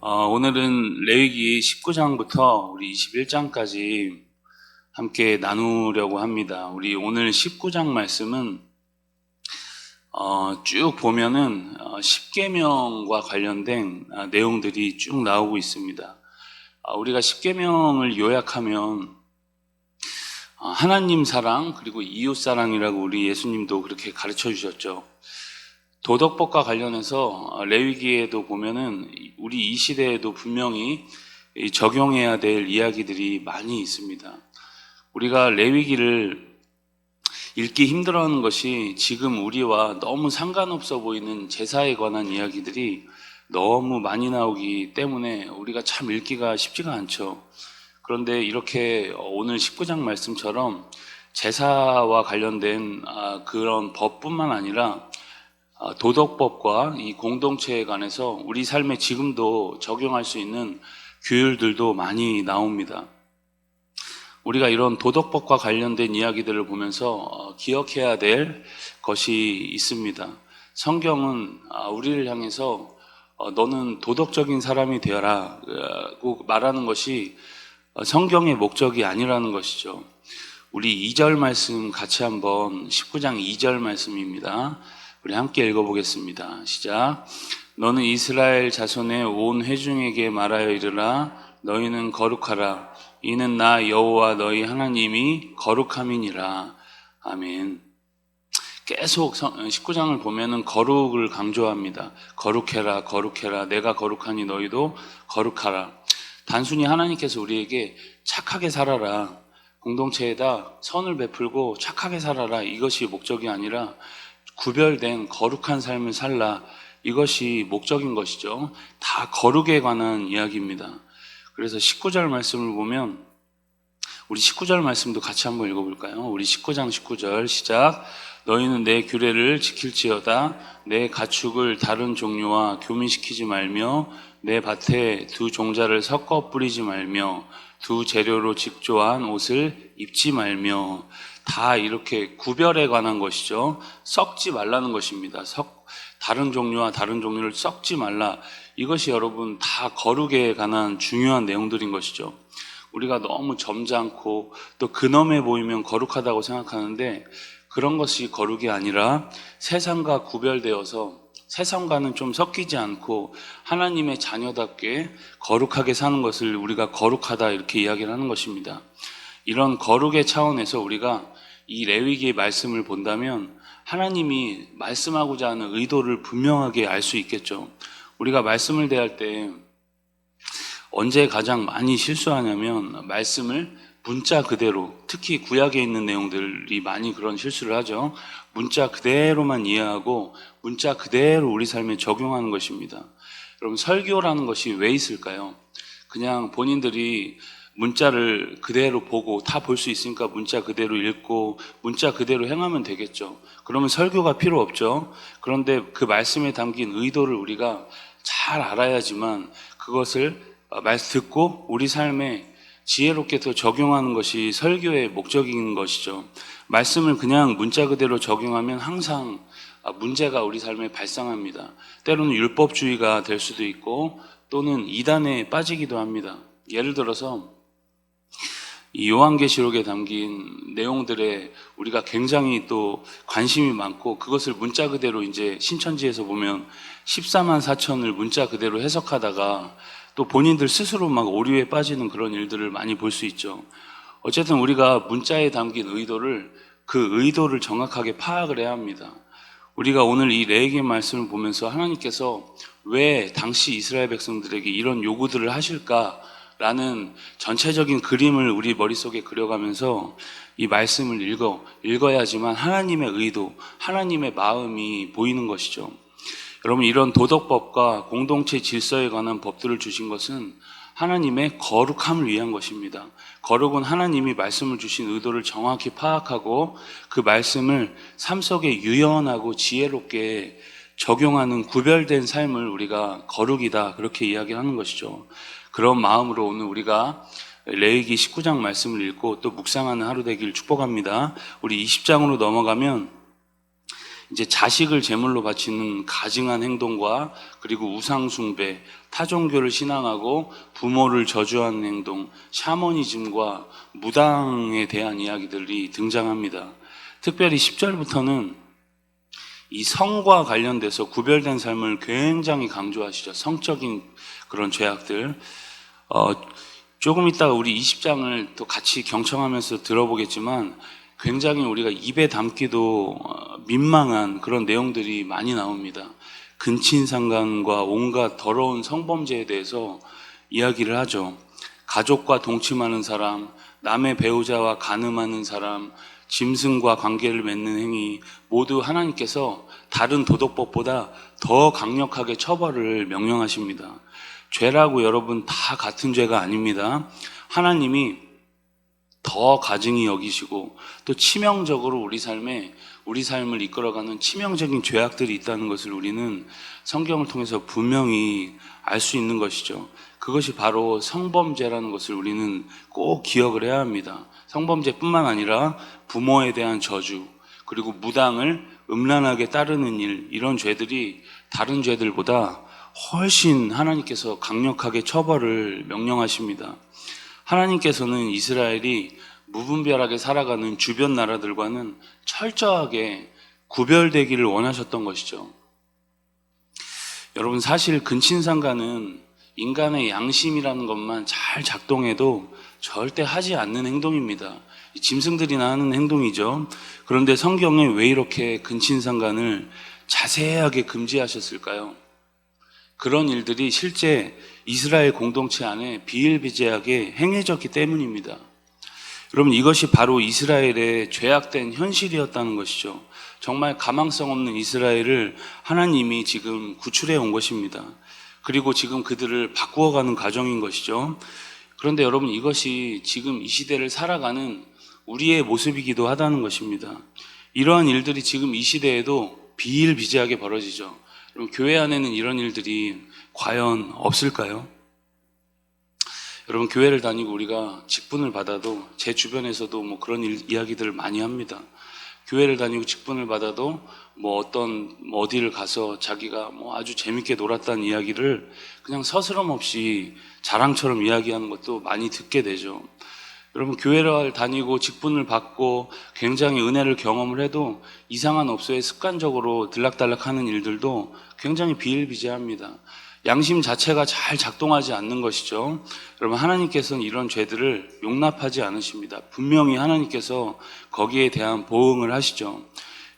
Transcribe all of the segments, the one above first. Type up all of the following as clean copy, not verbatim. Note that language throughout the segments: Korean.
오늘은 레위기 19장부터 우리 21장까지 함께 나누려고 합니다. 우리 오늘 19장 말씀은 쭉 보면은 10계명과 관련된 내용들이 쭉 나오고 있습니다. 우리가 10계명을 요약하면 하나님 사랑 그리고 이웃 사랑이라고 우리 예수님도 그렇게 가르쳐 주셨죠. 도덕법과 관련해서 레위기에도 보면은 우리 이 시대에도 분명히 적용해야 될 이야기들이 많이 있습니다. 우리가 레위기를 읽기 힘들어하는 것이 지금 우리와 너무 상관없어 보이는 제사에 관한 이야기들이 너무 많이 나오기 때문에 우리가 참 읽기가 쉽지가 않죠. 그런데 이렇게 오늘 19장 말씀처럼 제사와 관련된 그런 법뿐만 아니라 도덕법과 이 공동체에 관해서 우리 삶에 지금도 적용할 수 있는 규율들도 많이 나옵니다. 우리가 이런 도덕법과 관련된 이야기들을 보면서 기억해야 될 것이 있습니다. 성경은 우리를 향해서 너는 도덕적인 사람이 되어라고 말하는 것이 성경의 목적이 아니라는 것이죠. 우리 2절 말씀 같이 한번 19장 2절 말씀입니다. 우리 함께 읽어보겠습니다. 시작. 너는 이스라엘 자손의 온 회중에게 말하여 이르라. 너희는 거룩하라. 이는 나 여호와 너희 하나님이 거룩함이니라. 아멘. 계속 19장을 보면은 거룩을 강조합니다. 거룩해라, 거룩해라. 내가 거룩하니 너희도 거룩하라. 단순히 하나님께서 우리에게 착하게 살아라, 공동체에다 선을 베풀고 착하게 살아라, 이것이 목적이 아니라 구별된 거룩한 삶을 살라, 이것이 목적인 것이죠. 다 거룩에 관한 이야기입니다. 그래서 19절 말씀을 보면 우리 19절 말씀도 같이 한번 읽어볼까요? 우리 19장 19절 시작. 너희는 내 규례를 지킬지어다. 내 가축을 다른 종류와 교미시키지 말며 내 밭에 두 종자를 섞어 뿌리지 말며 두 재료로 직조한 옷을 입지 말며. 다 이렇게 구별에 관한 것이죠. 섞지 말라는 것입니다. 다른 종류와 다른 종류를 섞지 말라. 이것이 여러분 다 거룩에 관한 중요한 내용들인 것이죠. 우리가 너무 점잖고 또 근엄해 보이면 거룩하다고 생각하는데 그런 것이 거룩이 아니라 세상과 구별되어서 세상과는 좀 섞이지 않고 하나님의 자녀답게 거룩하게 사는 것을 우리가 거룩하다 이렇게 이야기를 하는 것입니다. 이런 거룩의 차원에서 우리가 이 레위기의 말씀을 본다면 하나님이 말씀하고자 하는 의도를 분명하게 알 수 있겠죠. 우리가 말씀을 대할 때 언제 가장 많이 실수하냐면 말씀을 문자 그대로, 특히 구약에 있는 내용들이 많이 그런 실수를 하죠. 문자 그대로만 이해하고 문자 그대로 우리 삶에 적용하는 것입니다. 여러분, 설교라는 것이 왜 있을까요? 그냥 본인들이 문자를 그대로 보고 다 볼 수 있으니까 문자 그대로 읽고 문자 그대로 행하면 되겠죠. 그러면 설교가 필요 없죠. 그런데 그 말씀에 담긴 의도를 우리가 잘 알아야지만 그것을 듣고 우리 삶에 지혜롭게 더 적용하는 것이 설교의 목적인 것이죠. 말씀을 그냥 문자 그대로 적용하면 항상 문제가 우리 삶에 발생합니다. 때로는 율법주의가 될 수도 있고 또는 이단에 빠지기도 합니다. 예를 들어서 이 요한계시록에 담긴 내용들에 우리가 굉장히 또 관심이 많고 그것을 문자 그대로 이제 신천지에서 보면 14만 4천을 문자 그대로 해석하다가 또 본인들 스스로 막 오류에 빠지는 그런 일들을 많이 볼 수 있죠. 어쨌든 우리가 문자에 담긴 의도를, 그 의도를 정확하게 파악을 해야 합니다. 우리가 오늘 이 레위기 말씀을 보면서 하나님께서 왜 당시 이스라엘 백성들에게 이런 요구들을 하실까 라는 전체적인 그림을 우리 머릿속에 그려가면서 이 말씀을 읽어야지만 하나님의 의도, 하나님의 마음이 보이는 것이죠. 여러분, 이런 도덕법과 공동체 질서에 관한 법들을 주신 것은 하나님의 거룩함을 위한 것입니다. 거룩은 하나님이 말씀을 주신 의도를 정확히 파악하고 그 말씀을 삶 속에 유연하고 지혜롭게 적용하는 구별된 삶을 우리가 거룩이다, 그렇게 이야기하는 것이죠. 그런 마음으로 오늘 우리가 레위기 19장 말씀을 읽고 또 묵상하는 하루 되기를 축복합니다. 우리 20장으로 넘어가면 이제 자식을 제물로 바치는 가증한 행동과 그리고 우상숭배, 타종교를 신앙하고 부모를 저주하는 행동, 샤머니즘과 무당에 대한 이야기들이 등장합니다. 특별히 10절부터는 이 성과 관련돼서 구별된 삶을 굉장히 강조하시죠. 성적인 그런 죄악들. 조금 이따가 우리 20장을 또 같이 경청하면서 들어보겠지만 굉장히 우리가 입에 담기도 민망한 그런 내용들이 많이 나옵니다. 근친상간과 온갖 더러운 성범죄에 대해서 이야기를 하죠. 가족과 동침하는 사람, 남의 배우자와 간음하는 사람, 짐승과 관계를 맺는 행위, 모두 하나님께서 다른 도덕법보다 더 강력하게 처벌을 명령하십니다. 죄라고 여러분 다 같은 죄가 아닙니다. 하나님이 더 가증히 여기시고 또 치명적으로 우리 삶을 이끌어가는 치명적인 죄악들이 있다는 것을 우리는 성경을 통해서 분명히 알 수 있는 것이죠. 그것이 바로 성범죄라는 것을 우리는 꼭 기억을 해야 합니다. 성범죄뿐만 아니라 부모에 대한 저주, 그리고 무당을 음란하게 따르는 일, 이런 죄들이 다른 죄들보다 훨씬 하나님께서 강력하게 처벌을 명령하십니다. 하나님께서는 이스라엘이 무분별하게 살아가는 주변 나라들과는 철저하게 구별되기를 원하셨던 것이죠. 여러분, 사실 근친상간은 인간의 양심이라는 것만 잘 작동해도 절대 하지 않는 행동입니다. 짐승들이나 하는 행동이죠. 그런데 성경에 왜 이렇게 근친상간을 자세하게 금지하셨을까요? 그런 일들이 실제 이스라엘 공동체 안에 비일비재하게 행해졌기 때문입니다. 여러분, 이것이 바로 이스라엘의 죄악된 현실이었다는 것이죠. 정말 가망성 없는 이스라엘을 하나님이 지금 구출해 온 것입니다. 그리고 지금 그들을 바꾸어가는 과정인 것이죠. 그런데 여러분, 이것이 지금 이 시대를 살아가는 우리의 모습이기도 하다는 것입니다. 이러한 일들이 지금 이 시대에도 비일비재하게 벌어지죠. 그럼 교회 안에는 이런 일들이 과연 없을까요? 여러분, 교회를 다니고 우리가 직분을 받아도 제 주변에서도 뭐 그런 이야기들을 많이 합니다. 교회를 다니고 직분을 받아도 어디를 가서 자기가 아주 재밌게 놀았다는 이야기를 그냥 서스럼 없이 자랑처럼 이야기하는 것도 많이 듣게 되죠. 여러분, 교회를 다니고 직분을 받고 굉장히 은혜를 경험을 해도 이상한 업소에 습관적으로 들락달락하는 일들도 굉장히 비일비재합니다. 양심 자체가 잘 작동하지 않는 것이죠. 여러분, 하나님께서는 이런 죄들을 용납하지 않으십니다. 분명히 하나님께서 거기에 대한 보응을 하시죠.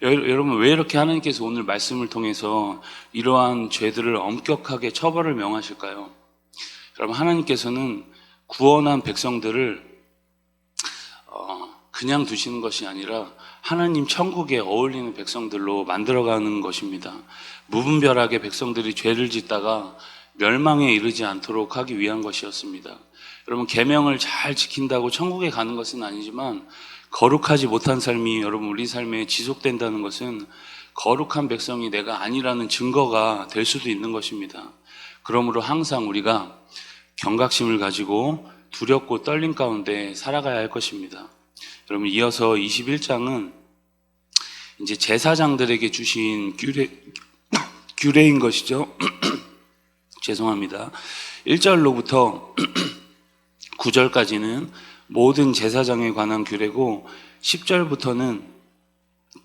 여러분, 왜 이렇게 하나님께서 오늘 말씀을 통해서 이러한 죄들을 엄격하게 처벌을 명하실까요? 여러분, 하나님께서는 구원한 백성들을 그냥 두시는 것이 아니라 하나님 천국에 어울리는 백성들로 만들어가는 것입니다. 무분별하게 백성들이 죄를 짓다가 멸망에 이르지 않도록 하기 위한 것이었습니다. 여러분, 계명을 잘 지킨다고 천국에 가는 것은 아니지만 거룩하지 못한 삶이 여러분 우리 삶에 지속된다는 것은 거룩한 백성이 내가 아니라는 증거가 될 수도 있는 것입니다. 그러므로 항상 우리가 경각심을 가지고 두렵고 떨림 가운데 살아가야 할 것입니다. 여러분, 이어서 21장은 이제 제사장들에게 주신 규례인 것이죠. 죄송합니다. 1절로부터 9절까지는 모든 제사장에 관한 규례고 10절부터는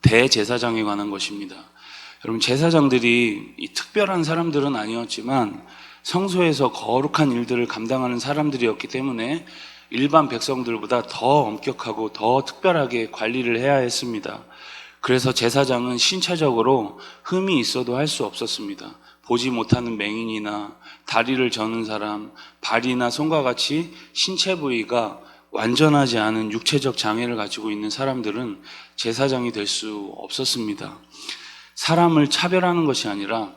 대제사장에 관한 것입니다. 여러분, 제사장들이 이 특별한 사람들은 아니었지만 성소에서 거룩한 일들을 감당하는 사람들이었기 때문에 일반 백성들보다 더 엄격하고 더 특별하게 관리를 해야 했습니다. 그래서 제사장은 신체적으로 흠이 있어도 할 수 없었습니다. 보지 못하는 맹인이나 다리를 저는 사람, 발이나 손과 같이 신체 부위가 완전하지 않은 육체적 장애를 가지고 있는 사람들은 제사장이 될 수 없었습니다. 사람을 차별하는 것이 아니라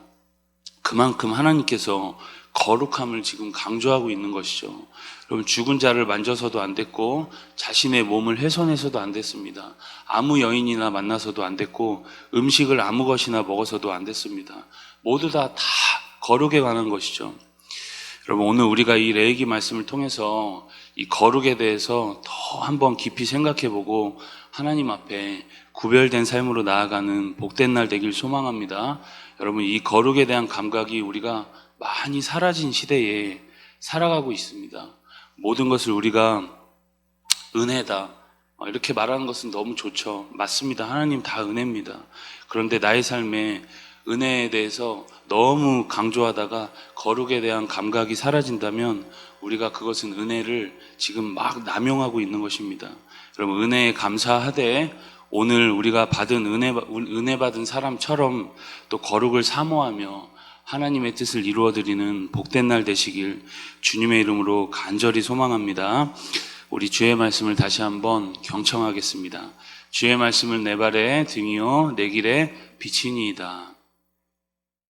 그만큼 하나님께서 거룩함을 지금 강조하고 있는 것이죠. 여러분, 죽은 자를 만져서도 안 됐고 자신의 몸을 훼손해서도 안 됐습니다. 아무 여인이나 만나서도 안 됐고 음식을 아무 것이나 먹어서도 안 됐습니다. 모두 다 거룩에 관한 것이죠. 여러분, 오늘 우리가 이 레위기 말씀을 통해서 이 거룩에 대해서 더 한번 깊이 생각해보고 하나님 앞에 구별된 삶으로 나아가는 복된 날 되길 소망합니다. 여러분, 이 거룩에 대한 감각이 우리가 많이 사라진 시대에 살아가고 있습니다. 모든 것을 우리가 은혜다, 이렇게 말하는 것은 너무 좋죠. 맞습니다. 하나님 다 은혜입니다. 그런데 나의 삶에 은혜에 대해서 너무 강조하다가 거룩에 대한 감각이 사라진다면 우리가 그것은 은혜를 지금 막 남용하고 있는 것입니다. 여러분, 은혜에 감사하되 오늘 우리가 받은 은혜 받은 사람처럼 또 거룩을 사모하며 하나님의 뜻을 이루어드리는 복된 날 되시길 주님의 이름으로 간절히 소망합니다. 우리 주의 말씀을 다시 한번 경청하겠습니다. 주의 말씀을 내 발에 등이요 내 길에 비치니이다.